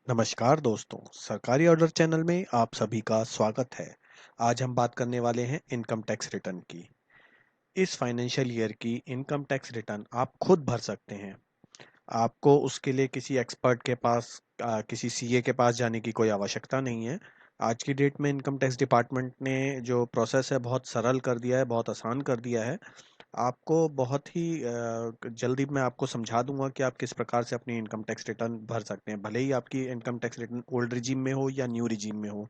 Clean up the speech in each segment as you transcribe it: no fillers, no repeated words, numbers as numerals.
नमस्कार दोस्तों, सरकारी ऑर्डर चैनल में आप सभी का स्वागत है। आज हम बात करने वाले हैं इनकम टैक्स रिटर्न की। इस फाइनेंशियल ईयर की इनकम टैक्स रिटर्न आप खुद भर सकते हैं। आपको उसके लिए किसी एक्सपर्ट के पास किसी सीए के पास जाने की कोई आवश्यकता नहीं है। आज की डेट में इनकम टैक्स डिपार्टमेंट ने जो प्रोसेस है बहुत सरल कर दिया है, बहुत आसान कर दिया है। आपको बहुत ही जल्दी मैं आपको समझा दूंगा कि आप किस प्रकार से अपनी इनकम टैक्स रिटर्न भर सकते हैं, भले ही आपकी income tax return old regime में हो या न्यू रिजीम में हो,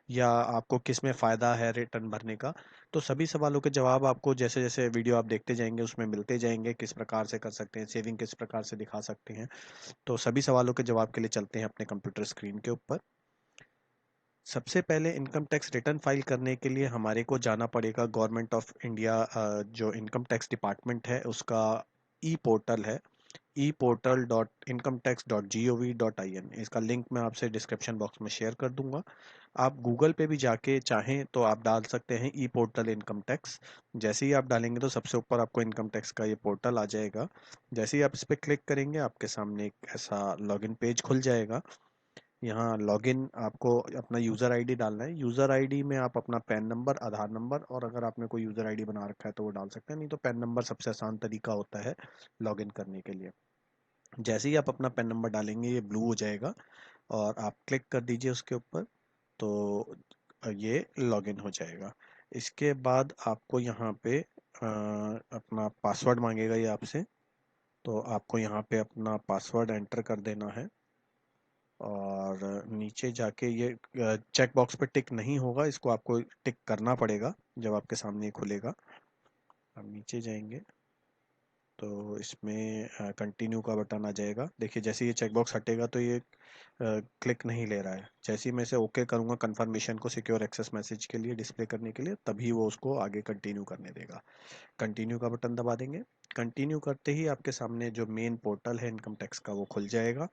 या आपको किस में फ़ायदा है रिटर्न भरने का। तो सभी सवालों के जवाब आपको जैसे जैसे वीडियो आप देखते जाएंगे उसमें मिलते जाएंगे, किस प्रकार से कर सकते हैं सेविंग, किस प्रकार से दिखा सकते हैं। तो सभी सवालों के जवाब के लिए चलते हैं अपने कंप्यूटर स्क्रीन के ऊपर। सबसे पहले इनकम टैक्स रिटर्न फाइल करने के लिए हमारे को जाना पड़ेगा गवर्नमेंट ऑफ इंडिया, जो इनकम टैक्स डिपार्टमेंट है उसका ई पोर्टल है, e-portal.incometax.gov.in। इसका लिंक मैं आपसे डिस्क्रिप्शन बॉक्स में शेयर कर दूंगा। आप गूगल पे भी जाके चाहें तो आप डाल सकते हैं ई पोर्टल इनकम टैक्स। जैसे ही आप डालेंगे तो सबसे ऊपर आपको इनकम टैक्स का ये पोर्टल आ जाएगा। जैसे ही आप इस पर क्लिक करेंगे आपके सामने एक ऐसा लॉगिन पेज खुल जाएगा। यहाँ लॉगिन आपको अपना यूज़र आईडी डालना है। यूज़र आईडी में आप अपना पैन नंबर, आधार नंबर, और अगर आपने कोई यूज़र आईडी बना रखा है तो वो डाल सकते हैं, नहीं तो पैन नंबर सबसे आसान तरीका होता है लॉगिन करने के लिए। जैसे ही आप अपना पैन नंबर डालेंगे ये ब्लू हो जाएगा और आप क्लिक कर दीजिए उसके ऊपर, तो ये लॉगिन हो जाएगा। इसके बाद आपको यहाँ पे अपना पासवर्ड मांगेगा ये आपसे, तो आपको यहाँ पे अपना पासवर्ड एंटर कर देना है। और नीचे जाके ये चेक बॉक्स पे टिक नहीं होगा, इसको आपको टिक करना पड़ेगा जब आपके सामने ये खुलेगा। आप नीचे जाएंगे तो इसमें कंटिन्यू का बटन आ जाएगा। देखिए जैसे ये चेक बॉक्स हटेगा तो ये क्लिक नहीं ले रहा है। जैसे ही मैं इसे ओके करूँगा कंफर्मेशन को सिक्योर एक्सेस मैसेज के लिए डिस्प्ले करने के लिए, तभी वो उसको आगे कंटिन्यू करने देगा। कंटिन्यू का बटन दबा देंगे। कंटिन्यू करते ही आपके सामने जो मेन पोर्टल है इनकम टैक्स का वो खुल जाएगा।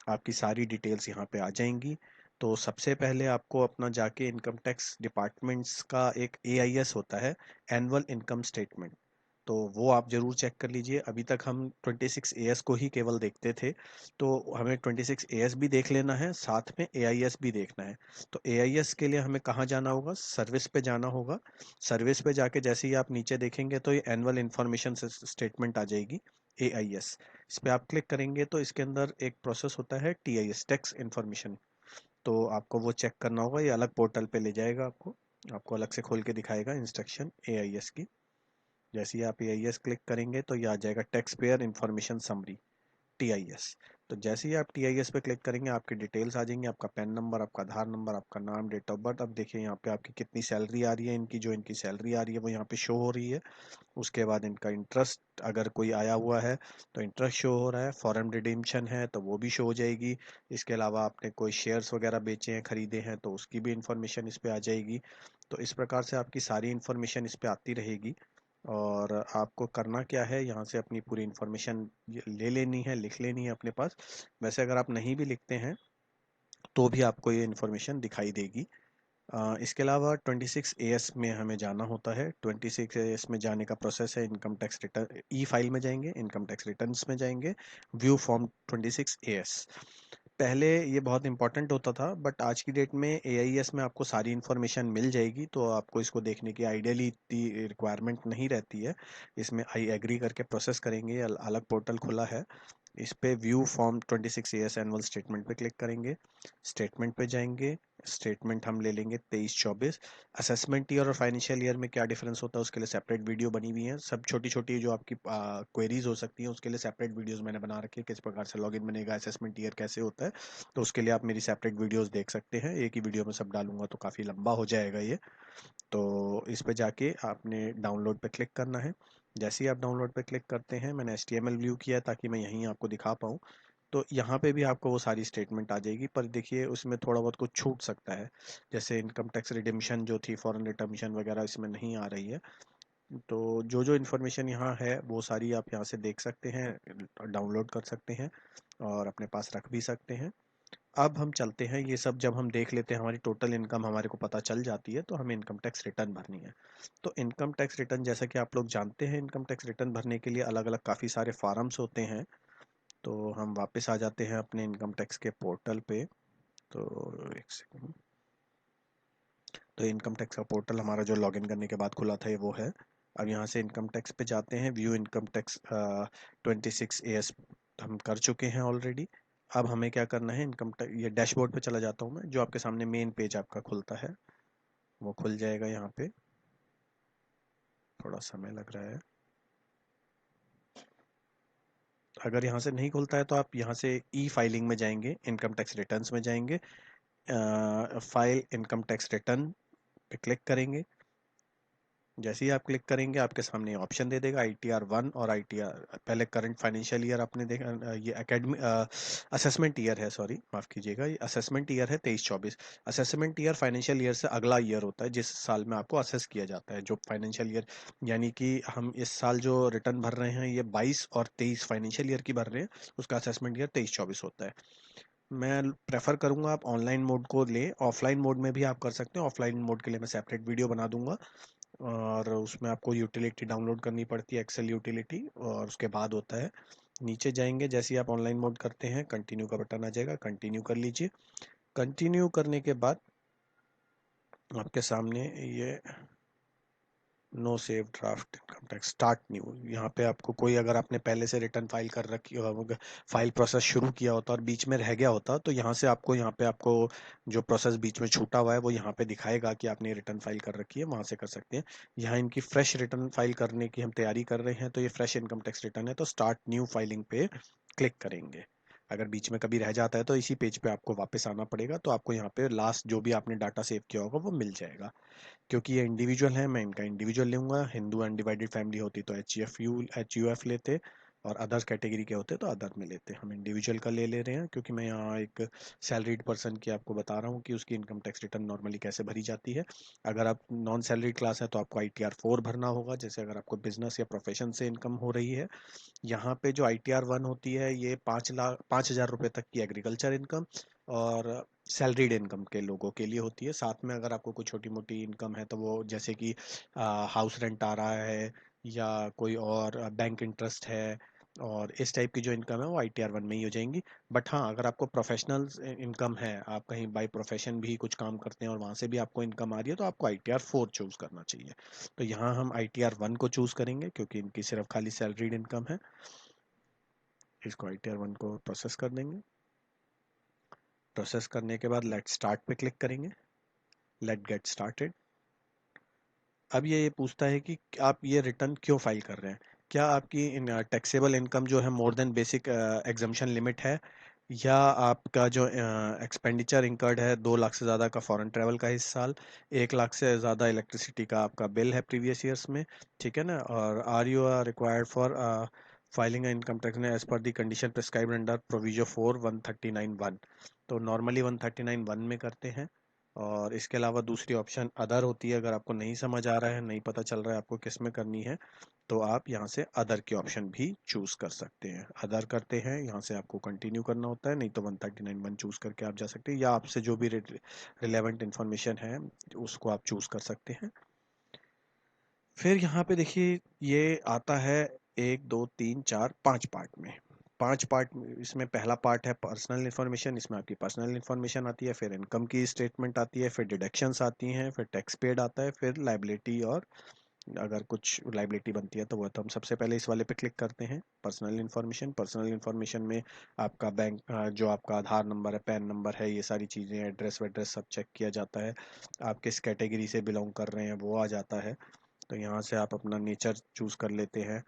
आपकी सारी डिटेल्स यहाँ पे आ जाएंगी। तो सबसे पहले आपको अपना जाके इनकम टैक्स डिपार्टमेंट्स का एक एआईएस होता है, एनुअल इनकम स्टेटमेंट, तो वो आप जरूर चेक कर लीजिए। अभी तक हम 26 एएस को ही केवल देखते थे, तो हमें 26 एएस भी देख लेना है, साथ में एआईएस भी देखना है। तो एआईएस के लिए हमें कहाँ जाना होगा? सर्विस पे जाना होगा। सर्विस पे जाके जैसे ही आप नीचे देखेंगे तो ये एनुअल इंफॉर्मेशन स्टेटमेंट आ जाएगी, एआईएस। इस पे आप क्लिक करेंगे तो इसके अंदर एक प्रोसेस होता है टीआईएस, टैक्स इंफॉर्मेशन। तो आपको वो चेक करना होगा, ये अलग पोर्टल पे ले जाएगा आपको, आपको अलग से खोल के दिखाएगा इंस्ट्रक्शन एआईएस की। जैसे ही आप एआईएस क्लिक करेंगे तो ये आ जाएगा tax payer information summary, TIS. तो जैसे ही आप टीआईएस पे क्लिक करेंगे आपकी डिटेल्स आ जाएंगी, आपका पैन नंबर, आपका आधार नंबर, आपका नाम, डेट ऑफ बर्थ। अब देखिए यहाँ पे आपकी कितनी सैलरी आ रही है, इनकी जो इनकी सैलरी आ रही है वो यहाँ पे शो हो रही है। उसके बाद इनका इंटरेस्ट अगर कोई आया हुआ है तो इंटरेस्ट शो हो रहा है, फॉरेन रिडीम्पशन है तो वो भी शो हो जाएगी। इसके अलावा आपने कोई शेयर्स वगैरह बेचे हैं, खरीदे हैं, तो उसकी भी इंफॉर्मेशन इस पे आ जाएगी। तो इस प्रकार से आपकी सारी इंफॉर्मेशन इस पे आती रहेगी। और आपको करना क्या है, यहाँ से अपनी पूरी इंफॉर्मेशन ले लेनी है, लिख लेनी है अपने पास। वैसे अगर आप नहीं भी लिखते हैं तो भी आपको ये इंफॉर्मेशन दिखाई देगी। इसके अलावा 26 एएस में हमें जाना होता है। 26 एएस में जाने का प्रोसेस है, इनकम टैक्स रिटर्न ई फाइल में जाएंगे, इनकम टैक्स रिटर्न्स में जाएंगे, व्यू फॉर्म 26 एएस। पहले ये बहुत इंपॉर्टेंट होता था, बट आज की डेट में एआईएस में आपको सारी इन्फॉर्मेशन मिल जाएगी, तो आपको इसको देखने की आइडियली इतनी रिक्वायरमेंट नहीं रहती है। इसमें आई एग्री करके प्रोसेस करेंगे, अलग पोर्टल खुला है। इस पे view form 26 as annual statement पे क्लिक करेंगे, स्टेटमेंट पे जाएंगे। स्टेटमेंट हम ले लेंगे 23-24। असेसमेंट ईयर और फाइनेंशियल ईयर में क्या डिफरेंस होता है उसके लिए सेपरेट वीडियो बनी हुई है। सब छोटी छोटी जो आपकी क्वेरीज हो सकती हैं उसके लिए सेपरेट वीडियोस मैंने बना रखी है, किस प्रकार से लॉगिन बनेगा, असेसमेंट ईयर कैसे होता है, तो उसके लिए आप मेरी सेपरेट वीडियोस देख सकते हैं। एक ही वीडियो में सब डालूंगा तो काफ़ी लंबा हो जाएगा ये। तो इस पे जाके आपने डाउनलोड पे क्लिक करना है। जैसे ही आप डाउनलोड पे क्लिक करते हैं, मैंने HTML व्यू किया है ताकि मैं यहीं आपको दिखा पाऊँ, तो यहाँ पे भी आपको वो सारी स्टेटमेंट आ जाएगी। पर देखिए उसमें थोड़ा बहुत कुछ छूट सकता है, जैसे इनकम टैक्स रिडिम्पशन जो थी, फॉरेन रिटर्मिशन वगैरह इसमें नहीं आ रही है। तो जो जो इन्फॉर्मेशन यहाँ है वो सारी आप यहाँ से देख सकते हैं, डाउनलोड कर सकते हैं और अपने पास रख भी सकते हैं। अब हम चलते हैं, ये सब जब हम देख लेते हैं, हमारी टोटल इनकम हमारे को पता चल जाती है, तो हमें इनकम टैक्स रिटर्न भरनी है। तो इनकम टैक्स रिटर्न जैसा कि आप लोग जानते हैं, इनकम टैक्स रिटर्न भरने के लिए अलग अलग काफ़ी सारे फॉर्म्स होते हैं। तो हम वापस आ जाते हैं अपने इनकम टैक्स के पोर्टल पे। तो एक सेकंड। तो इनकम टैक्स का पोर्टल हमारा जो लॉगिन करने के बाद खुला था ये वो है। अब यहाँ से इनकम टैक्स पे जाते हैं, व्यू इनकम टैक्स 26 AS हम कर चुके हैं ऑलरेडी। अब हमें क्या करना है, इनकम टैक्स ये डैशबोर्ड पे चला जाता हूँ मैं, जो आपके सामने मेन पेज आपका खुलता है वो खुल जाएगा। यहाँ पे थोड़ा समय लग रहा है। अगर यहाँ से नहीं खुलता है तो आप यहाँ से ई फाइलिंग में जाएंगे, इनकम टैक्स रिटर्न्स में जाएंगे, फाइल इनकम टैक्स रिटर्न पे क्लिक करेंगे। जैसे ही आप क्लिक करेंगे आपके सामने ऑप्शन दे देगा ITR 1 और ITR, पहले करंट फाइनेंशियल ईयर आपने देखा, ये एकेडमी असेसमेंट ईयर है, सॉरी माफ कीजिएगा, ये असेसमेंट ईयर है 23-24। असेसमेंट ईयर फाइनेंशियल ईयर से अगला ईयर होता है जिस साल में आपको असेस किया जाता है, जो फाइनेंशियल ईयर, यानी कि हम इस साल जो रिटर्न भर रहे हैं ये 22 और 23 फाइनेंशियल ईयर की भर रहे हैं, उसका असेसमेंट ईयर 23-24 होता है। मैं प्रेफर करूंगा आप ऑनलाइन मोड को ले, ऑफलाइन मोड में भी आप कर सकते हैं। ऑफलाइन मोड के लिए मैं सेपरेट वीडियो बना दूंगा, और उसमें आपको यूटिलिटी डाउनलोड करनी पड़ती है, एक्सेल यूटिलिटी, और उसके बाद होता है। नीचे जाएंगे, जैसे ही आप ऑनलाइन मोड करते हैं कंटिन्यू का बटन आ जाएगा, कंटिन्यू कर लीजिए। कंटिन्यू करने के बाद आपके सामने ये no save draft income tax start new, यहाँ पे आपको कोई, अगर आपने पहले से रिटर्न फाइल कर रखी हो, फाइल प्रोसेस शुरू किया होता और बीच में रह गया होता, तो यहाँ से आपको, यहाँ पे आपको जो प्रोसेस बीच में छूटा हुआ है वो यहाँ पे दिखाएगा कि आपने रिटर्न फाइल कर रखी है, वहां से कर सकते हैं। यहाँ इनकी फ्रेश रिटर्न फाइल करने की हम तैयारी कर रहे हैं, तो ये फ्रेश इनकम टैक्स रिटर्न है, तो स्टार्ट न्यू फाइलिंग पे क्लिक करेंगे। अगर बीच में कभी रह जाता है तो इसी पेज पे आपको वापस आना पड़ेगा, तो आपको यहाँ पे लास्ट जो भी आपने डाटा सेव किया होगा वो मिल जाएगा। क्योंकि ये इंडिविजुअल है, मैं इनका इंडिविजुअल लूंगा। हिंदू अनडिवाइडेड फैमिली होती तो HUF लेते, और अदर्स कैटेगरी के होते तो अदर में लेते। हम इंडिविजुअल का ले ले रहे हैं क्योंकि मैं यहाँ एक सैलरीड पर्सन की आपको बता रहा हूँ कि उसकी इनकम टैक्स रिटर्न नॉर्मली कैसे भरी जाती है। अगर आप नॉन सैलरीड क्लास है तो आपको ITR 4 भरना होगा, जैसे अगर आपको बिजनेस या प्रोफेशन से इनकम हो रही है। यहाँ पे जो ITR 1 होती है ये 5,00,000 रुपए तक की एग्रीकल्चर इनकम और सैलरीड इनकम के लोगों के लिए होती है। साथ में अगर आपको कोई छोटी मोटी इनकम है तो वो, जैसे कि हाउस रेंट आ रहा है या कोई और बैंक इंटरेस्ट है, और इस टाइप की जो इनकम है वो ITR 1 में ही हो जाएंगी। बट हाँ, अगर आपको प्रोफेशनल इनकम है, आप कहीं बाय प्रोफेशन भी कुछ काम करते हैं और वहां से भी आपको इनकम आ रही है, तो आपको ITR 4 चूज करना चाहिए। तो यहाँ हम ITR 1 को चूज करेंगे क्योंकि इनकी सिर्फ खाली सैलरीड इनकम है। इसको ITR 1 को प्रोसेस कर देंगे। प्रोसेस करने के बाद लेट स्टार्ट पे क्लिक करेंगे, लेट गेट स्टार्टेड। अब ये पूछता है कि आप ये रिटर्न क्यों फाइल कर रहे हैं, क्या आपकी टैक्सेबल इनकम जो है more than basic exemption limit है, या आपका जो एक्सपेंडिचर इंकर्ड है 2 लाख से ज़्यादा का फॉरेन ट्रैवल का इस साल, 1 लाख से ज़्यादा इलेक्ट्रिसिटी का आपका बिल है प्रीवियस ईयर्स में, ठीक है ना, और are you are required for filing income tax as per the condition prescribed under proviso 4 139(1). तो नॉर्मली 139(1) में करते हैं। और इसके अलावा दूसरी ऑप्शन अदर होती है, अगर आपको नहीं समझ आ रहा है, नहीं पता चल रहा है आपको किस में करनी है, तो आप यहाँ से अदर के ऑप्शन भी चूज कर सकते हैं। अदर करते हैं, यहाँ से आपको कंटिन्यू करना होता है, नहीं तो 139(1) चूज करके आप जा सकते हैं, या आपसे जो भी रिलेवेंट इंफॉर्मेशन है उसको आप चूज कर सकते हैं। फिर यहाँ पे देखिए ये आता है 1 2 3 4 5 पार्ट में। 5 पार्ट, इसमें पहला पार्ट है पर्सनल इन्फॉर्मेशन, इसमें आपकी पर्सनल इन्फॉर्मेशन आती है, फिर इनकम की स्टेटमेंट आती है, फिर डिडक्शंस आती हैं, फिर टैक्स पेड आता है, फिर लाइबिलिटी, और अगर कुछ लाइबिलिटी बनती है तो वो, तो हम सबसे पहले इस वाले पे क्लिक करते हैं, पर्सनल इन्फॉर्मेशन। पर्सनल इन्फॉर्मेशन में आपका बैंक, जो आपका आधार नंबर है, पैन नंबर है, ये सारी चीज़ें, एड्रेस वेड्रेस सब चेक किया जाता है। आप किस कैटेगरी से बिलोंग कर रहे हैं वो आ जाता है। तो यहाँ से आप अपना नेचर चूज कर लेते हैं।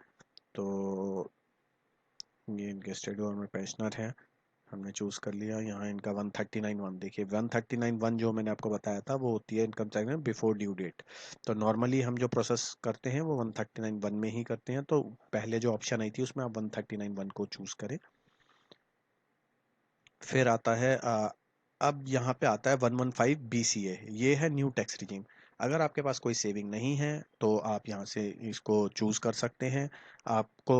तो ये इनके स्टेट गवर्नमेंट पेंशनर हैं, हमने चूज कर लिया। यहाँ इनका 139(1), देखिए 139(1) जो मैंने आपको बताया था वो होती है इनकम टैक्स में बिफोर ड्यू डेट। तो नॉर्मली हम जो प्रोसेस करते हैं वो 139(1) में ही करते हैं, तो पहले जो ऑप्शन आई थी उसमें आप 139(1) को चूज करें। फिर आता है अब यहाँ पे आता है 115 BCA, ये है न्यू टैक्स रिजीम। अगर आपके पास कोई सेविंग नहीं है तो आप यहाँ से इसको चूज कर सकते हैं। आपको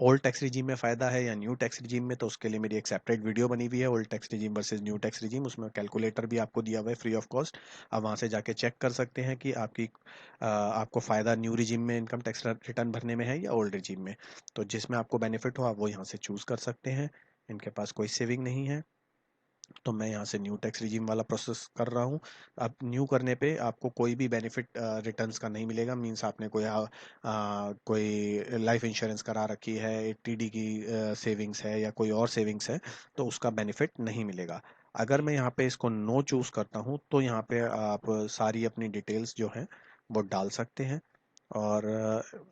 ओल्ड टैक्स रिजीम में फ़ायदा है या न्यू टैक्स रिजीम में, तो उसके लिए मेरी एक सेपरेट वीडियो बनी हुई है, old tax regime versus new tax regime, उसमें कैलकुलेटर भी आपको दिया हुआ है फ्री ऑफ कॉस्ट। आप वहाँ से जाके चेक कर सकते हैं कि आपको फ़ायदा न्यू रिजीम में इनकम टैक्स रिटर्न भरने में है या ओल्ड रिजीम में। तो जिसमें आपको बेनिफिट हो आप वो यहाँ से चूज़ कर सकते हैं। इनके पास कोई सेविंग नहीं है। तो मैं यहाँ से न्यू टैक्स रिजीम वाला प्रोसेस कर रहा हूँ। अब न्यू करने पे आपको कोई भी बेनिफिट रिटर्न्स का नहीं मिलेगा। मींस आपने कोई लाइफ इंश्योरेंस करा रखी है, टीडी की सेविंग्स है या कोई और सेविंग्स है, तो उसका बेनिफिट नहीं मिलेगा। अगर मैं यहाँ पे इसको नो चूज करता हूँ तो यहाँ पे आप सारी अपनी डिटेल्स जो हैं वो डाल सकते हैं। और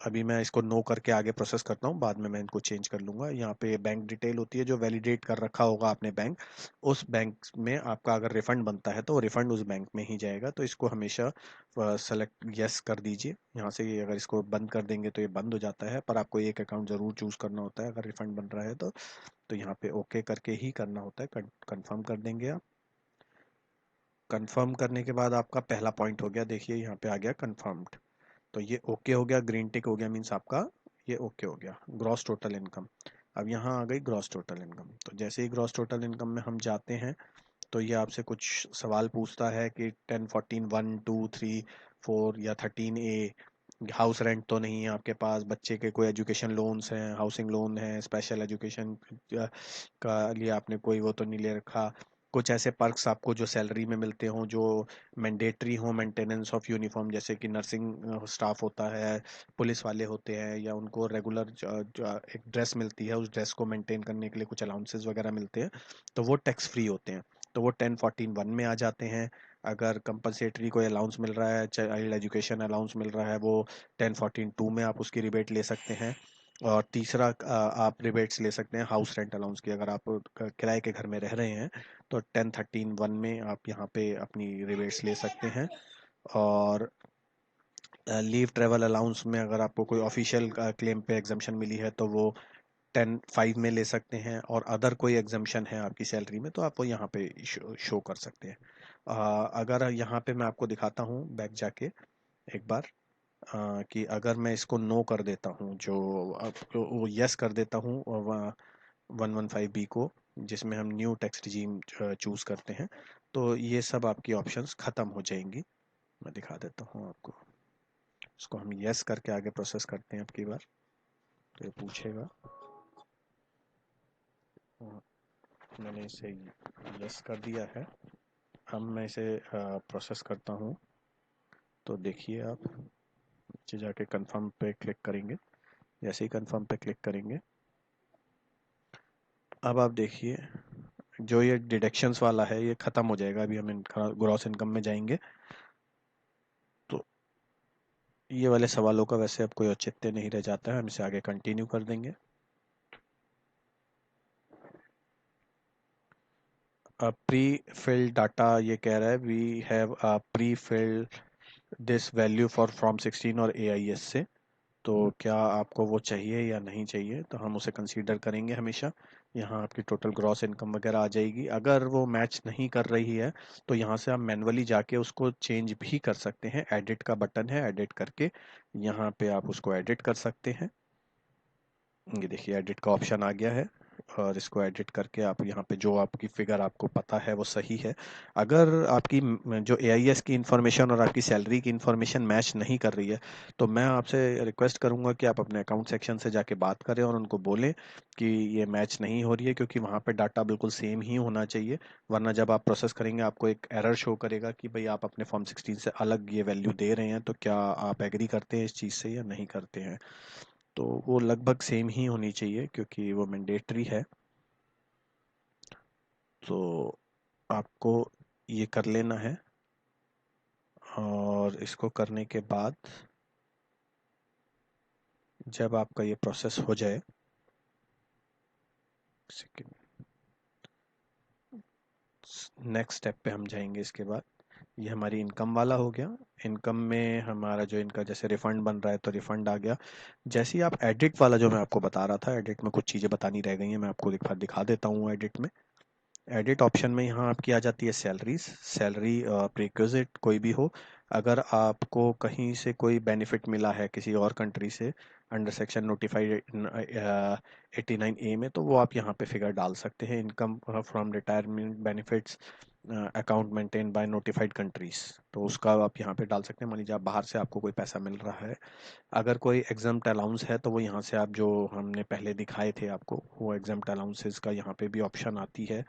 अभी मैं इसको नो करके आगे प्रोसेस करता हूँ, बाद में मैं इनको चेंज कर लूँगा। यहाँ पे बैंक डिटेल होती है जो वैलिडेट कर रखा होगा आपने बैंक, उस बैंक में आपका अगर रिफंड बनता है तो रिफंड उस बैंक में ही जाएगा। तो इसको हमेशा सेलेक्ट यस कर दीजिए। यहाँ से ये अगर इसको बंद कर देंगे तो ये बंद हो जाता है, पर आपको एक अकाउंट ज़रूर चूज़ करना होता है अगर रिफंड बन रहा है तो यहाँ पे ओके करके ही करना होता है। कंफर्म कर देंगे आप। कंफर्म करने के बाद आपका पहला पॉइंट हो गया, देखिए यहाँ पे आ गया कंफर्म्ड। तो ये ओके हो गया, ग्रीन टिक हो गया, मीन्स आपका ये ओके हो गया। ग्रॉस टोटल इनकम, अब यहाँ आ गई ग्रॉस टोटल इनकम। तो जैसे ही ग्रॉस टोटल इनकम में हम जाते हैं तो ये आपसे कुछ सवाल पूछता है कि 10 14 1 2 3 4 या 13A, हाउस रेंट तो नहीं है आपके पास, बच्चे के कोई एजुकेशन लोन्स हैं, हाउसिंग लोन है, स्पेशल एजुकेशन का लिए आपने कोई वो तो नहीं ले रखा, कुछ ऐसे पर्क्स आपको जो सैलरी में मिलते हों जो मैंडेटरी हो, मेंटेनेंस ऑफ यूनिफॉर्म, जैसे कि नर्सिंग स्टाफ होता है, पुलिस वाले होते हैं, या उनको रेगुलर एक ड्रेस मिलती है, उस ड्रेस को मेंटेन करने के लिए कुछ अलाउंसेस वगैरह मिलते हैं, तो वो टैक्स फ्री होते हैं। तो वो 10 14 1 में आ जाते हैं। अगर कंपनसेटरी कोई अलाउंस मिल रहा है, चाइल्ड एजुकेशन अलाउंस मिल रहा है, वो 10 14 2 में आप उसकी रिबेट ले सकते हैं। और तीसरा आप रिबेट्स ले सकते हैं हाउस रेंट अलाउंस की। अगर आप किराए के घर में रह रहे हैं तो 10 13 1 में आप यहाँ पे अपनी रिबेट्स ले सकते हैं। और लीव ट्रेवल अलाउंस में अगर आपको कोई ऑफिशियल क्लेम पे एग्जाम्पशन मिली है तो वो 10 5 में ले सकते हैं। और अदर कोई एग्जाम्पशन है आपकी सैलरी में तो आप वो यहाँ पे शो कर सकते हैं। अगर यहाँ पे मैं आपको दिखाता हूँ बैक जाके एक बार, कि अगर मैं इसको नो कर देता हूँ, जो वो यस कर देता हूँ 115B को, जिसमें हम न्यू टैक्स रिजीम चूज करते हैं, तो ये सब आपकी ऑप्शंस खत्म हो जाएंगी। मैं दिखा देता हूँ आपको। इसको हम यस करके आगे प्रोसेस करते हैं अब की बार। तो ये पूछेगा, अ, मैंने इसे यस कर दिया है। अब मैं इसे प्रोसेस करता हूँ। तो देखिए आप नीचे जाके कंफर्म पे क्लिक करेंगे। जैसे ही कंफर्म पे क्लिक करेंगे, अब आप देखिए जो ये डिडक्शंस वाला है ये खत्म हो जाएगा। अभी हम ग्रॉस इनकम में जाएंगे तो ये वाले सवालों का वैसे अब कोई औचित्य नहीं रह जाता है, हम इसे आगे कंटिन्यू कर देंगे। प्री फिल डाटा ये कह रहा है we have prefill this value for from 16 और AIS से। तो क्या आपको वो चाहिए या नहीं चाहिए, तो हम उसे कंसीडर करेंगे हमेशा। यहाँ आपकी टोटल ग्रॉस इनकम वगैरह आ जाएगी। अगर वो मैच नहीं कर रही है तो यहाँ से आप मैन्युअली जाके उसको चेंज भी कर सकते हैं। एडिट का बटन है, एडिट करके यहाँ पे आप उसको एडिट कर सकते हैं। ये देखिए एडिट का ऑप्शन आ गया है, और इसको एडिट करके आप यहाँ पे जो आपकी फिगर आपको पता है वो सही है। अगर आपकी जो AIS की इंफॉर्मेशन और आपकी सैलरी की इंफॉर्मेशन मैच नहीं कर रही है तो मैं आपसे रिक्वेस्ट करूंगा कि आप अपने अकाउंट सेक्शन से जाके बात करें और उनको बोलें कि ये मैच नहीं हो रही है, क्योंकि वहाँ पे डाटा बिल्कुल सेम ही होना चाहिए। वरना जब आप प्रोसेस करेंगे आपको एक एरर शो करेगा कि भाई आप अपने फॉर्म 16 से अलग ये वैल्यू दे रहे हैं, तो क्या आप एग्री करते हैं इस चीज़ से या नहीं करते हैं। तो वो लगभग सेम ही होनी चाहिए क्योंकि वो मैंडेटरी है। तो आपको ये कर लेना है। और इसको करने के बाद जब आपका ये प्रोसेस हो जाए, नेक्स्ट स्टेप पे हम जाएंगे। इसके बाद ये हमारी इनकम वाला हो गया। इनकम में हमारा जो इनका जैसे रिफंड बन रहा है तो रिफंड आ गया। जैसे ही आप एडिट वाला जो मैं आपको बता रहा था, एडिट में कुछ चीज़ें बतानी रह गई हैं, मैं आपको दिखा देता हूँ एडिट में। एडिट ऑप्शन में यहाँ आपकी आ जाती है सैलरीज। सैलरी प्रीक्विजिट कोई भी हो, अगर आपको कहीं से कोई बेनिफिट मिला है किसी और कंट्री से अंडर सेक्शन नोटिफाइड 89A में, तो वो आप यहाँ पे फिगर डाल सकते हैं। Income from retirement benefits account maintain by notified countries, तो उसका आप यहाँ पे डाल सकते हैं। मान लीजिए आप बाहर से आपको कोई पैसा मिल रहा है, अगर कोई एग्जाम्प्ट अलाउंस है तो वो यहाँ से आप जो हमने पहले दिखाए थे आपको वो एग्जाम्प्ट अलाउंसेस का यहाँ पे भी ऑप्शन आती है।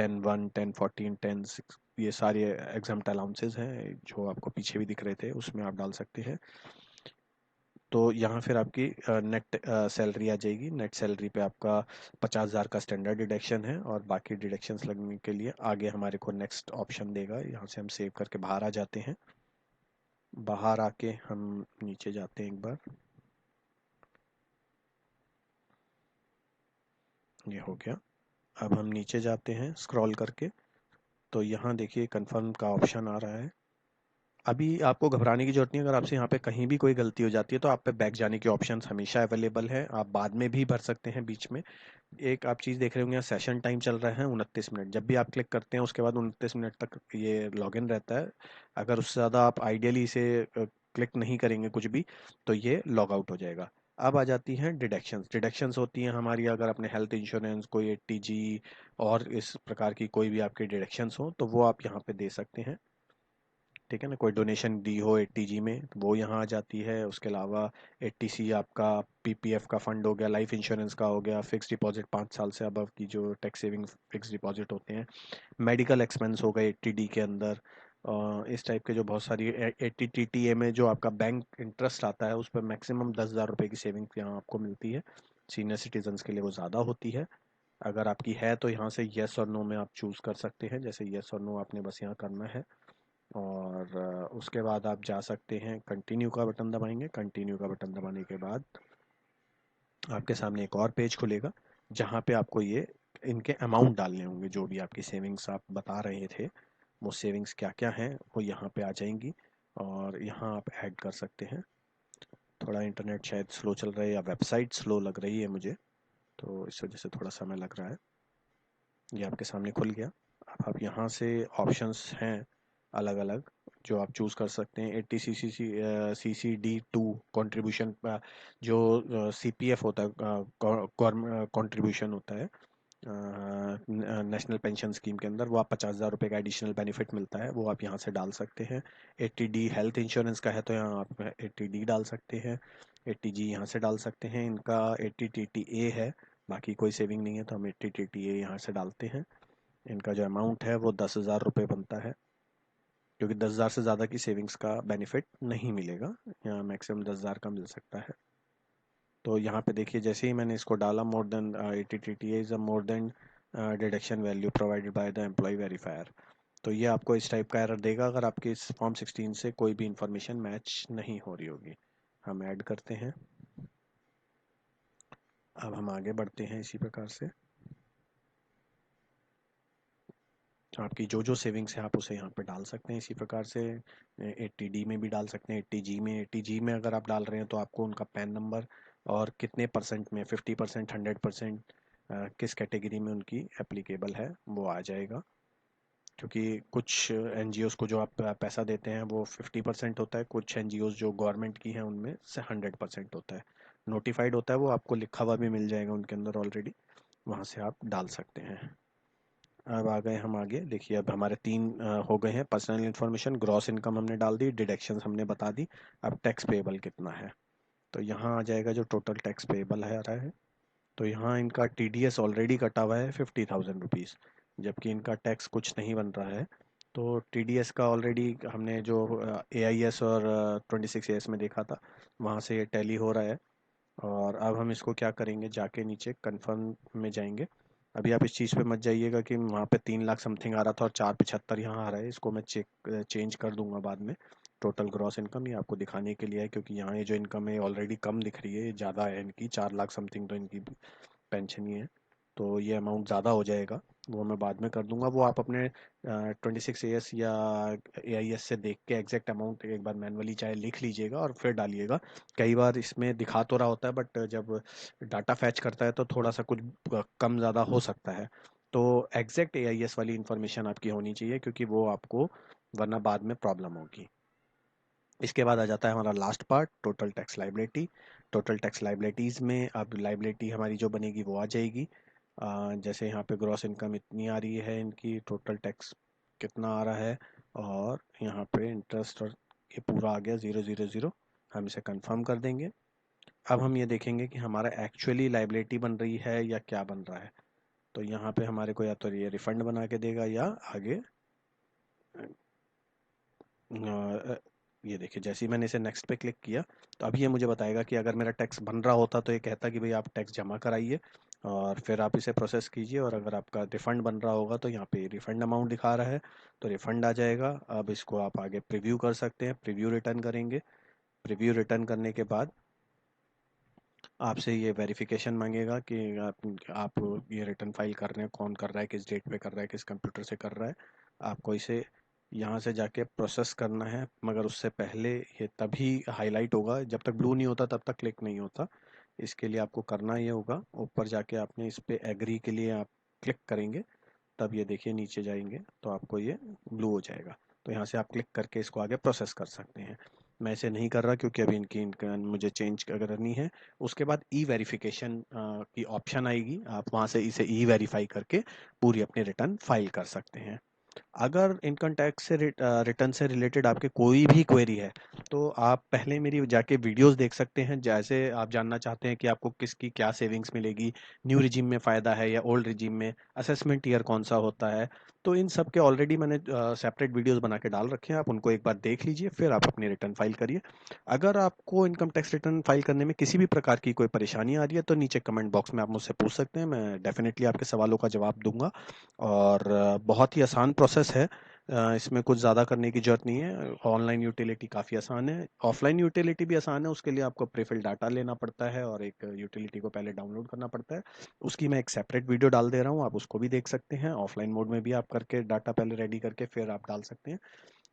10(1), 10(14), 10(6), ये सारे एग्जाम अलाउंसेस हैं जो आपको पीछे भी दिख रहे थे, उसमें आप डाल सकते हैं। तो यहाँ फिर आपकी नेट सैलरी आ जाएगी। नेट सैलरी पे आपका 50,000 का स्टैंडर्ड डिडक्शन है, और बाकी डिडक्शंस लगने के लिए आगे हमारे को नेक्स्ट ऑप्शन देगा। यहाँ से हम सेव करके बाहर आ जाते हैं। बाहर आके हम नीचे जाते हैं एक बार, ये हो गया। अब हम नीचे जाते हैं स्क्रॉल करके, तो यहाँ देखिए कंफर्म का ऑप्शन आ रहा है। अभी आपको घबराने की जरूरत नहीं है। अगर आपसे यहाँ पे कहीं भी कोई गलती हो जाती है तो आप पे बैक जाने के ऑप्शंस हमेशा अवेलेबल है, आप बाद में भी भर सकते हैं बीच में। एक आप चीज़ देख रहे होंगे, सेशन टाइम चल रहा है 29 मिनट। जब भी आप क्लिक करते हैं उसके बाद 29 मिनट तक ये लॉगिन रहता है। अगर उससे ज़्यादा आप आइडियली इसे क्लिक नहीं करेंगे कुछ भी, तो ये लॉग आउट हो जाएगा। अब आ जाती हैं डिडक्शंस। डिडक्शंस होती हैं हमारी, अगर अपने हेल्थ इंश्योरेंस, कोई 80G और इस प्रकार की कोई भी आपकी डिडक्शंस हो तो वो आप यहाँ पे दे सकते हैं। ठीक है ना, कोई डोनेशन दी हो 80G में तो वो यहाँ आ जाती है। उसके अलावा 80C आपका PPF का फंड हो गया, लाइफ इंश्योरेंस का हो गया, फिक्स डिपॉजिट 5 साल से अबव की जो टैक्स सेविंग फिक्स डिपॉजिट होते हैं, मेडिकल एक्सपेंस हो गए 80D के अंदर। इस टाइप के जो बहुत सारी 80TTA में जो आपका बैंक इंटरेस्ट आता है उस पर मैक्सिमम 10,000 रुपये की सेविंग यहाँ आपको मिलती है। सीनियर सिटीजन्स के लिए वो ज़्यादा होती है। अगर आपकी है तो यहाँ से येस और नो में आप चूज़ कर सकते हैं। जैसे येस और नो आपने बस यहाँ करना है, और उसके बाद आप जा सकते हैं, कंटिन्यू का बटन दबाएंगे। कंटिन्यू का बटन दबाने के बाद आपके सामने एक और पेज खुलेगा जहाँ पे आपको ये इनके अमाउंट डालने होंगे। जो भी आपकी सेविंग्स आप बता रहे थे, वो सेविंग्स क्या क्या हैं वो यहाँ पे आ जाएंगी, और यहाँ आप ऐड कर सकते हैं। थोड़ा इंटरनेट शायद स्लो चल रहा है या वेबसाइट स्लो लग रही है मुझे, तो इस वजह से थोड़ा समय लग रहा है। ये आपके सामने खुल गया। अब आप यहाँ से ऑप्शंस हैं अलग अलग जो आप चूज़ कर सकते हैं। 80CCD2 कंट्रीब्यूशन, जो CPF होता है, कंट्रीब्यूशन होता है नेशनल पेंशन स्कीम के अंदर, वो आप 50,000 रुपये का एडिशनल बेनिफिट मिलता है, वो आप यहाँ से डाल सकते हैं। 80D हेल्थ इंश्योरेंस का है तो यहाँ आप 80D डाल सकते हैं। 80G यहाँ से डाल सकते हैं। इनका 80TTA है, बाकी कोई सेविंग नहीं है तो हम 80TTA यहाँ से डालते हैं। इनका जो अमाउंट है वो 10,000 रुपये बनता है, क्योंकि 10,000 से ज़्यादा की सेविंग्स का बेनिफिट नहीं मिलेगा, यहाँ मैक्सिमम 10,000 का मिल सकता है। तो यहाँ पे देखिए जैसे ही मैंने इसको डाला, more than 80 TTA is a more than deduction value provided by the employer verifier. तो ये आपको इस टाइप का एरर देगा अगर आपके इस फॉर्म 16 से कोई भी इंफॉर्मेशन मैच नहीं हो रही होगी। हम ऐड करते हैं। अब हम आगे बढ़ते हैं इसी प्रकार से। आपकी जो जो सेविंग्स है आप उसे यहाँ पे डाल सकते हैं इसी प्रकार से। 80D में भी डाल सकते हैं, 80G में। 80G में अगर आप डाल रहे हैं तो आपको उनका पैन नंबर और कितने परसेंट में, 50%, 100%, किस कैटेगरी में उनकी एप्लीकेबल है वो आ जाएगा। क्योंकि कुछ NGOs को जो आप पैसा देते हैं वो 50% होता है, कुछ NGOs जो गवर्नमेंट की हैं उनमें से 100% होता है। नोटिफाइड होता है वो, आपको लिखा हुआ भी मिल जाएगा उनके अंदर ऑलरेडी, वहाँ से आप डाल सकते हैं। अब आ गए हम आगे। देखिए अब हमारे तीन हो गए हैं। पर्सनल इन्फॉर्मेशन, ग्रॉस इनकम हमने डाल दी, डिडक्शंस हमने बता दी। अब टैक्स पेबल कितना है, तो यहाँ आ जाएगा जो टोटल टैक्स पेबल है आ रहा है। तो यहाँ इनका TDS ऑलरेडी कटा हुआ है 50,000 रुपीज़, जबकि इनका टैक्स कुछ नहीं बन रहा है। तो TDS का ऑलरेडी हमने जो AIS और 26AS में देखा था, वहाँ से ये टैली हो रहा है। और अब हम इसको क्या करेंगे, जाके नीचे कंफर्म में जाएंगे। अभी आप इस चीज़ पे मत जाइएगा कि वहाँ पे 3 लाख समथिंग आ रहा था और 475 यहाँ आ रहा है। इसको मैं चेंज कर दूंगा बाद में। टोटल ग्रॉस इनकम ये आपको दिखाने के लिए है, क्योंकि यहाँ ये जो इनकम है ऑलरेडी कम दिख रही है, ये ज़्यादा है इनकी, 4 लाख समथिंग तो इनकी पेंशन ही है। तो ये अमाउंट ज़्यादा हो जाएगा, वो मैं बाद में कर दूंगा। वो आप अपने 26AS या AIS से देख के एग्जैक्ट अमाउंट एक बार मैनुअली चाहे लिख लीजिएगा और फिर डालिएगा। कई बार इसमें दिखा तो रहा होता है, बट जब डाटा फैच करता है तो थोड़ा सा कुछ कम ज़्यादा हो सकता है। तो एग्जैक्ट AIS वाली इंफॉर्मेशन आपकी होनी चाहिए, क्योंकि वो आपको वरना बाद में प्रॉब्लम होगी। इसके बाद आ जाता है हमारा last part, total tax liability. Total tax liabilities में अब लाइबिलिटी हमारी जो बनेगी वो आ जाएगी। जैसे यहाँ पे ग्रॉस इनकम इतनी आ रही है इनकी, टोटल टैक्स कितना आ रहा है, और यहाँ पे इंटरेस्ट और ये पूरा आ गया 000। हम इसे कंफर्म कर देंगे। अब हम ये देखेंगे कि हमारा एक्चुअली लाइबिलिटी बन रही है या क्या बन रहा है। तो यहाँ पे हमारे को या तो ये रिफंड बना के देगा या आगे ये देखिए जैसे ही मैंने इसे नेक्स्ट पे क्लिक किया तो अभी ये मुझे बताएगा कि अगर मेरा टैक्स बन रहा होता तो ये कहता कि भाई आप टैक्स जमा कराइए और फिर आप इसे प्रोसेस कीजिए, और अगर आपका रिफ़ंड बन रहा होगा तो यहाँ पे रिफ़ंड अमाउंट दिखा रहा है तो रिफ़ंड आ जाएगा। अब इसको आप आगे प्रीव्यू कर सकते हैं, प्रीव्यू रिटर्न करेंगे। प्रीव्यू रिटर्न करने के बाद आपसे ये वेरिफिकेशन मांगेगा कि आप ये रिटर्न फाइल कर रहे हैं, कौन कर रहा है, किस डेट पे कर रहा है, किस कंप्यूटर से कर रहा है। आपको इसे यहाँ से जाके प्रोसेस करना है, मगर उससे पहले ये तभी हाईलाइट होगा, जब तक ब्लू नहीं होता तब तक क्लिक नहीं होता। इसके लिए आपको करना ये होगा, ऊपर जाके आपने इस पे एग्री के लिए आप क्लिक करेंगे, तब ये देखिए नीचे जाएंगे तो आपको ये ब्लू हो जाएगा। तो यहाँ से आप क्लिक करके इसको आगे प्रोसेस कर सकते हैं। मैं इसे नहीं कर रहा क्योंकि अभी इनका मुझे चेंज करनी है। उसके बाद ई वेरिफिकेशन की ऑप्शन आएगी, आप वहाँ से इसे ई वेरीफाई करके पूरी अपनी रिटर्न फाइल कर सकते हैं। अगर इनकम टैक्स से रिटर्न से रिलेटेड आपके कोई भी क्वेरी है तो आप पहले मेरी जाके वीडियोस देख सकते हैं। जैसे आप जानना चाहते हैं कि आपको किसकी क्या सेविंग्स मिलेगी, न्यू रिजीम में फ़ायदा है या ओल्ड रिजीम में, असेसमेंट ईयर कौन सा होता है, तो इन सब के ऑलरेडी मैंने सेपरेट वीडियोस बना के डाल रखे हैं। आप उनको एक बार देख लीजिए, फिर आप अपनी रिटर्न फाइल करिए। अगर आपको इनकम टैक्स रिटर्न फाइल करने में किसी भी प्रकार की कोई परेशानी आ रही है तो नीचे कमेंट बॉक्स में आप मुझसे पूछ सकते हैं, मैं डेफिनेटली आपके सवालों का जवाब दूंगा। और बहुत ही आसान प्रोसेस है, इसमें कुछ ज़्यादा करने की ज़रूरत नहीं है। ऑनलाइन यूटिलिटी काफ़ी आसान है, ऑफलाइन यूटिलिटी भी आसान है। उसके लिए आपको प्रीफिल डाटा लेना पड़ता है और एक यूटिलिटी को पहले डाउनलोड करना पड़ता है। उसकी मैं एक सेपरेट वीडियो डाल दे रहा हूँ, आप उसको भी देख सकते हैं। ऑफलाइन मोड में भी आप करके डाटा पहले रेडी करके फिर आप डाल सकते हैं।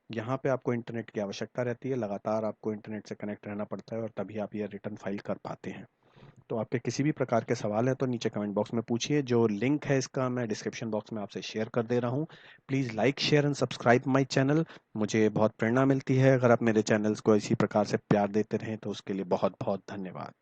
यहाँ पे आपको इंटरनेट की आवश्यकता रहती है, लगातार आपको इंटरनेट से कनेक्ट रहना पड़ता है और तभी आप ये रिटर्न फाइल कर पाते हैं। तो आपके किसी भी प्रकार के सवाल हैं तो नीचे कमेंट बॉक्स में पूछिए। जो लिंक है इसका मैं डिस्क्रिप्शन बॉक्स में आपसे शेयर कर दे रहा हूँ। Please like share and subscribe my channel. मुझे बहुत प्रेरणा मिलती है अगर आप मेरे चैनल्स को इसी प्रकार से प्यार देते रहें, तो उसके लिए बहुत बहुत धन्यवाद।